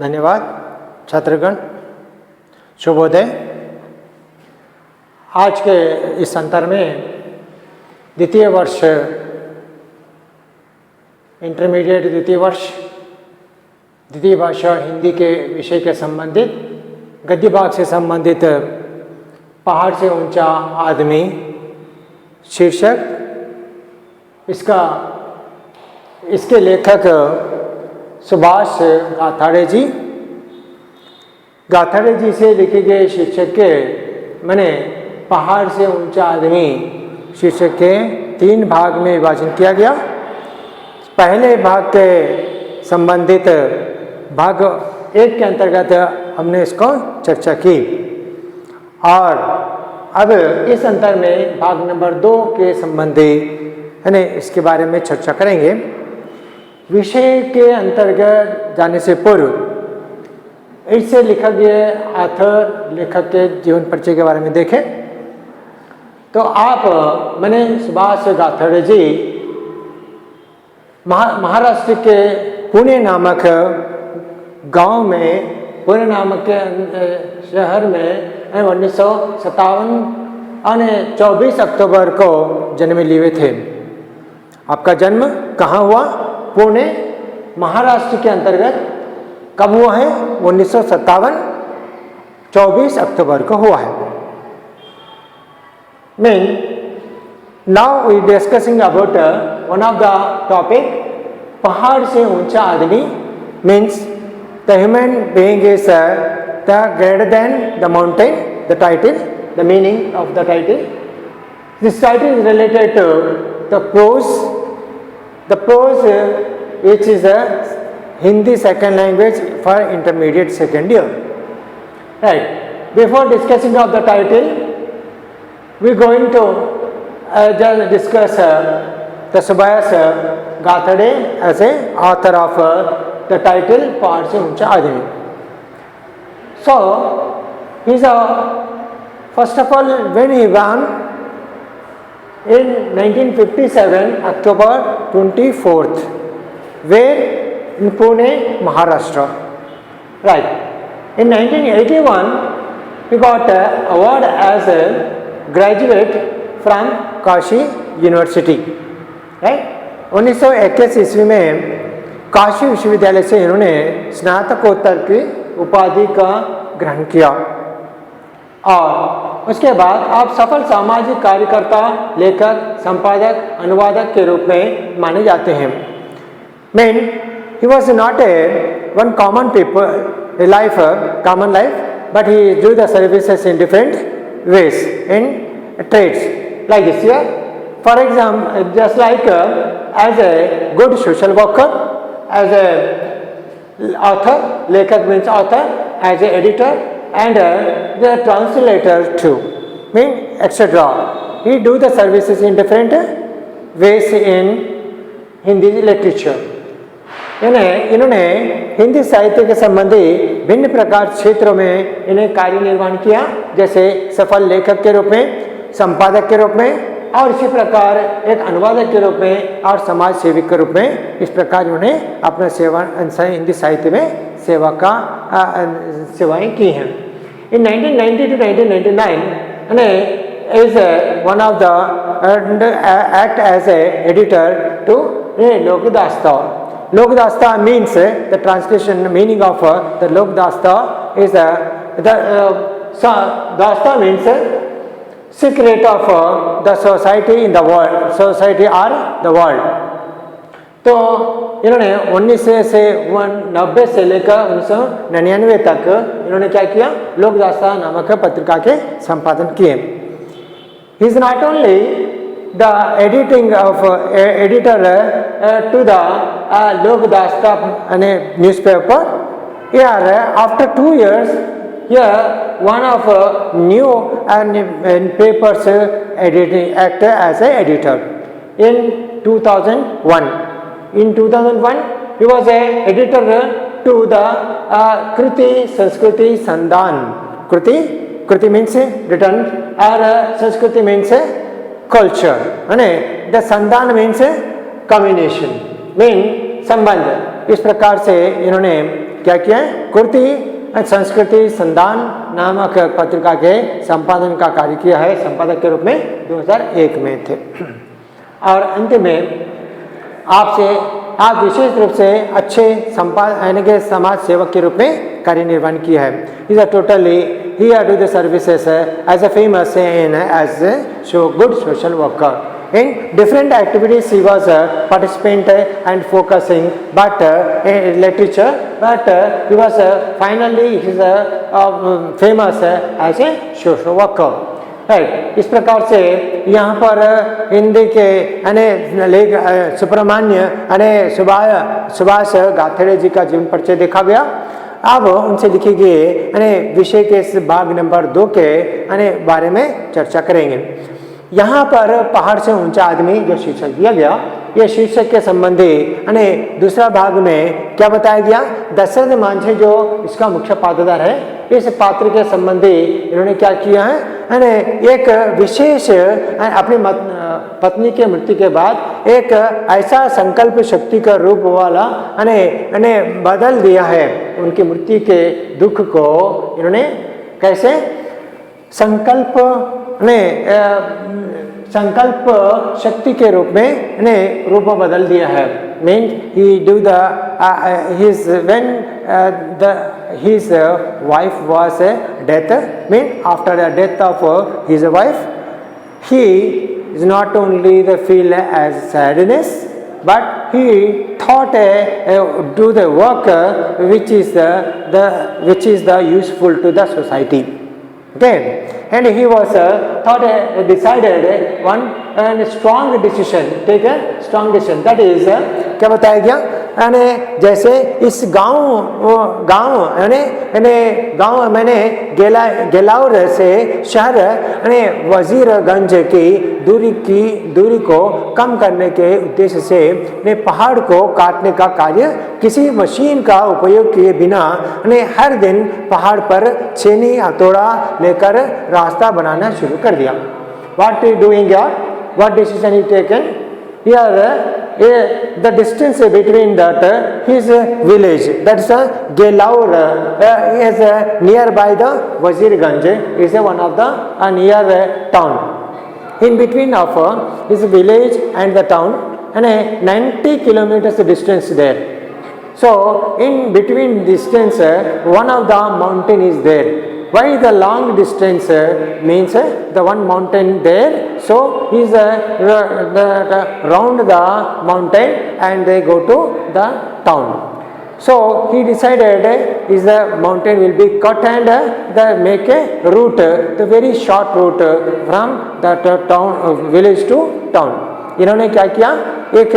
धन्यवाद छात्रगण, शुभोदय। आज के इस अंतर में द्वितीय वर्ष इंटरमीडिएट द्वितीय भाषा हिंदी के विषय के संबंधित गद्य भाग से संबंधित पहाड़ से ऊंचा आदमी शीर्षक, इसके लेखक सुभाष गाथाड़े जी से लिखे गए शीर्षक के मैंने पहाड़ से ऊंचा आदमी शीर्षक के 3 भाग में विभाजन किया गया। पहले भाग के संबंधित भाग 1 के अंतर्गत हमने इसको चर्चा की और अब इस अंतर में भाग नंबर 2 के संबंधी यानी इसके बारे में चर्चा करेंगे। विषय के अंतर्गत जाने से पूर्व इससे लिखा गया ऑथर लेखक के जीवन परिचय के बारे में देखें तो आप मैंने सुभाष गाथाड़े जी महाराष्ट्र के पुणे नामक गांव में, पुणे नामक के शहर में 1957 यानी 24 अक्टूबर को जन्म लिए थे। आपका जन्म कहाँ हुआ? पुणे महाराष्ट्र के अंतर्गत। कब हुआ है? 1957 24 अक्टूबर को हुआ है। Now we discussing about one of the topic, पहाड़ से ऊंचा आदमी means the human being is the greater than the mountain, the title, the meaning of the title. This title is related to the prose which is a Hindi second language for intermediate second year. Right. Before discussing of the title, we are going to just discuss the Subhash Gathade as a author of the title पहाड़ से ऊंचा आदमी. So, he is first of all when he born in 1957 October 24th, where in Pune, Maharashtra. Right. In 1981, he got an award as a graduate from Kashi University. Right. 1921 ईस्वी में काशी विश्वविद्यालय से इन्होंने स्नातकोत्तर की उपाधि का ग्रहण किया और उसके बाद आप सफल सामाजिक कार्यकर्ता, लेखक, संपादक, अनुवादक के रूप में माने जाते हैं। He was not one common life, but he do the services in different ways in trades like this here. For example, just like as a good social worker, as a author, lekak means author, as a editor, and the translator too, etc. He do the services in different ways in Hindi literature. इन्होंने हिंदी साहित्य के संबंधी भिन्न प्रकार क्षेत्रों में इन्हें कार्य निर्वहन किया, जैसे सफल लेखक के रूप में, संपादक के रूप में और इसी प्रकार एक अनुवादक के रूप में और समाज सेवक के रूप में। इस प्रकार उन्हें अपना हिंदी साहित्य में सेवाएं की हैं। In 1990 to 1999 is one of the act as a editor to Lokdasta. Lokdasta means the translation meaning of the Lokdasta is Dasta means secret of the society in the world, society or the world. तो इन्होंने 1990 से लेकर 1999 तक इन्होंने क्या किया? लोकदास्ता नामक पत्रिका के संपादन किए। He is not only the editing of editor to the Lokdasta newspaper. Here, after 2 years, here one of new papers editing act as a editor in 2001. In 2001, he was a editor to the Kriti Sanskriti Sandhan. Kriti means written, or Sanskriti means culture. The Sandhan means combination, mean संबंध। इस प्रकार से इन्होंने क्या किया है, कुर्ती संस्कृति संधान नामक पत्रिका के संपादन का कार्य किया है, संपादक के रूप में 2001 में थे। और अंत में आपसे आप विशेष रूप से अच्छे यानी कि समाज सेवक के रूप में कार्य निर्वहन किया है। Is a totally he do the services as a famous in as show good social worker in different activities. He was a participant and focusing but in literature, but he was finally he is famous as a social worker, right? इस प्रकार से यहाँ पर हिंदी के लेख सुब्रमण्य सुभाष गाथड़े जी का जीवन परिचय देखा गया। अब उनसे लिखी गई विषय के इस भाग नंबर 2 के बारे में चर्चा करेंगे। यहाँ पर पहाड़ से ऊंचा आदमी जो शीर्षक दिया गया, यह शीर्षक के संबंधी दूसरा भाग में क्या बताया गया, दशरथ मांझी जो इसका मुख्य पात्रधार है, इस पात्र के संबंधी इन्होंने क्या किया है, एक विशेष अपनी पत्नी के मृत्यु के बाद एक ऐसा संकल्प शक्ति का रूप वाला बदल दिया है। उनकी मृत्यु के दुख को इन्होंने कैसे संकल्प शक्ति के रूप में रूप बदल दिया है। Mean he do the his when his wife was death, mean after the death of his wife, he is not only the feel as sadness, but he thought do the work which is the useful to the society. Okay, and he was decided one strong decision, take a strong decision, that is क्या बताया गया, जैसे इस गांव मैंने गेलाउर से शहर वजीरगंज की दूरी को कम करने के उद्देश्य से ने पहाड़ को काटने का कार्य किसी मशीन का उपयोग किए बिना हर दिन पहाड़ पर छेनी हथौड़ा लेकर रास्ता बनाना शुरू कर दिया। What he doing here? What decision he taken? Here the distance between that his village, that's a Gelaur, is nearby the Wazirganj, is one of the near town. In between of his village and the town, and 90 kilometers distance there. So in between distance, one of the mountain is there. Why the long distance means the one mountain there, so he is round the mountain and they go to the town. So he decided is the mountain will be cut and they make a route, the very short route from that town village to town. इन्होंने क्या किया, एक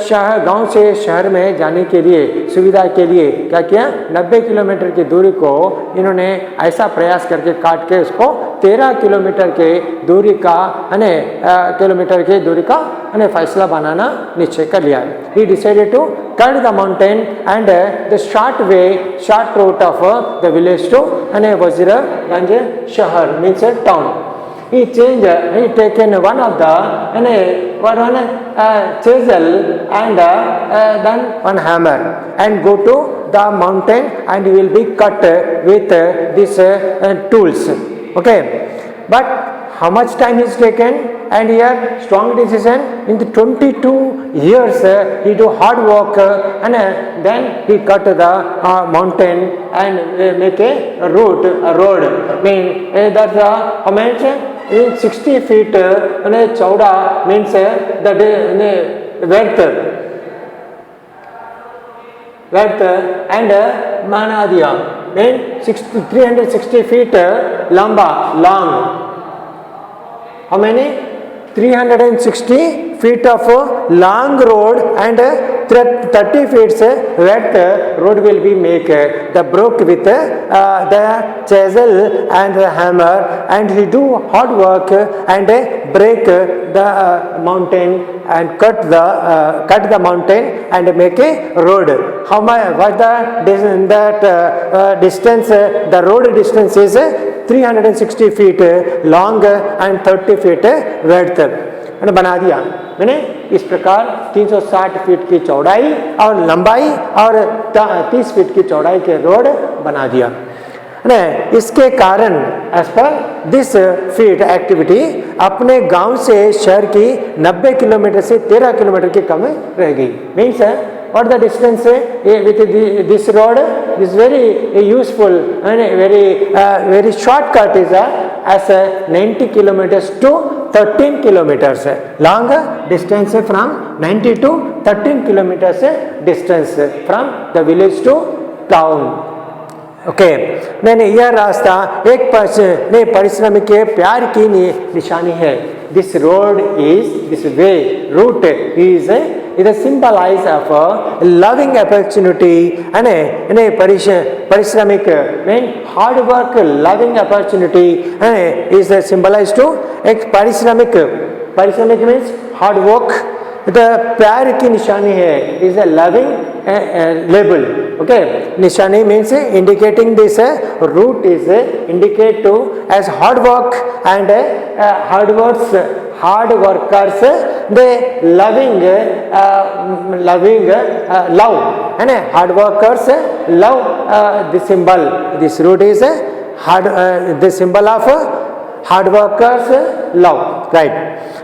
शहर गांव से शहर में जाने के लिए सुविधा के लिए क्या किया, 90 किलोमीटर की दूरी को इन्होंने ऐसा प्रयास करके काट के उसको 13 किलोमीटर के दूरी का फैसला बनाना निश्चय कर लिया। He decided to cut the mountain and the short route of the village to Wazirganj shahar, means a town. He taken one of the chisel and then one hammer and go to the mountain and will be cut with these tools. Okay, but how much time is taken? And here strong decision, in the 22 years he do hard work and then he cut the mountain and make a road. Mean that's how much? 60 feet chauda, means the width and manadiya, mean 360 feet long. How many? 360 feet of long road and 30 feet width road will be make. The broke with the chisel and the hammer, and he do hard work and break the mountain and cut the mountain and make a road. How much? What the distance? The road distance is 360 feet long and 30 feet width. बना दिया। मैंने इस प्रकार 360 feet की चौड़ाई और लंबाई और 30 फीट की चौड़ाई के रोड बना दिया। इसके कारण as per this feet activity अपने गांव से शहर की 90 किलोमीटर से 13 किलोमीटर की कम रह गई। Means what the distance with this road is very useful and very shortcut is as 90 kilometers to 13 kilometers long distance from 90 to 13 kilometers distance from the village to town। Okay मैंने यह रास्ता एक परिश्रम के प्यार की निशानी है। This road is this way route is a symbolize of a loving opportunity and a parishramik mean hard work loving opportunity and is symbolized to एक parishramik means hard work। the प्यार की निशानी है is a loving label। okay निशानी means indicating this route is indicate to as hard work and hard workers they loving love and hard workers love the symbol। this route is hard the symbol of hard workers love right।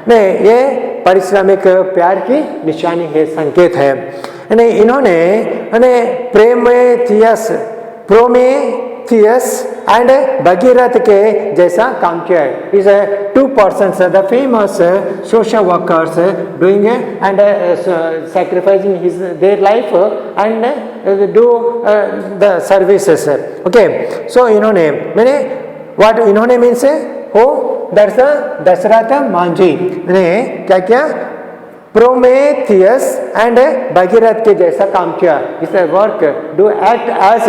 नहीं ये पारिश्रमिक प्यार की निशानी है संकेत है। इन्होंने प्रोमेथियस एंड भगीरथ के जैसा काम किया है। Is 2 persons the famous social workers doing and sacrificing their life and do the services. Okay so इन्होंने इन्होंने मीन्स हो दशरथ मांझी ने क्या किया प्रोमेथियस एंड भगीरथ के जैसा काम किया। इस work do act as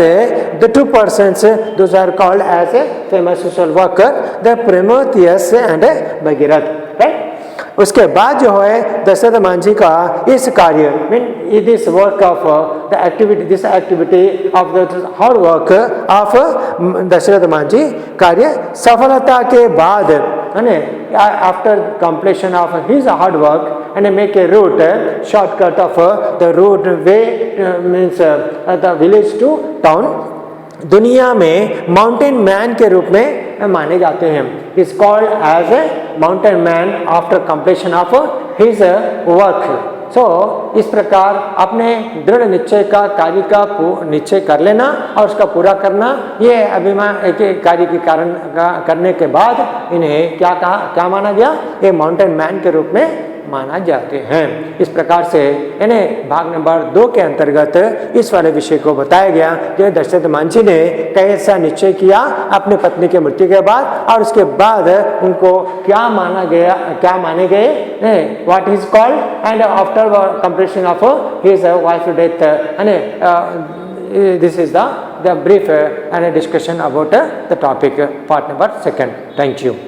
the 2 persons those are called as famous social worker the Prometheus and Bhagirath right. उसके बाद जो है दशरथ मांझी का इस कार्य mean this work of the activity this activity of the hard work of Dashrath Manjhi कार्य सफलता के बाद after completion of his hard work and make a route shortcut of the route way means the village to town दुनिया में mountain man के रूप में माने जाते हैं। Is called as a mountain man after completion of his work. So इस प्रकार अपने दृढ़ निश्चय का कार्य का निश्चय कर लेना और उसका पूरा करना ये अभिमान के कार्य के कारण करने के बाद इन्हें क्या माना गया ये माउंटेन मैन के रूप में माना जाते हैं। इस प्रकार से इन्हें भाग नंबर 2 के अंतर्गत इस वाले विषय को बताया गया कि दशरथ मांझी ने कैसा निश्चय किया अपनी पत्नी के मृत्यु के बाद और उसके बाद उनको क्या माने गए what is called and after completion of his wife death and this is the brief and a discussion about the topic part number 2. Thank you.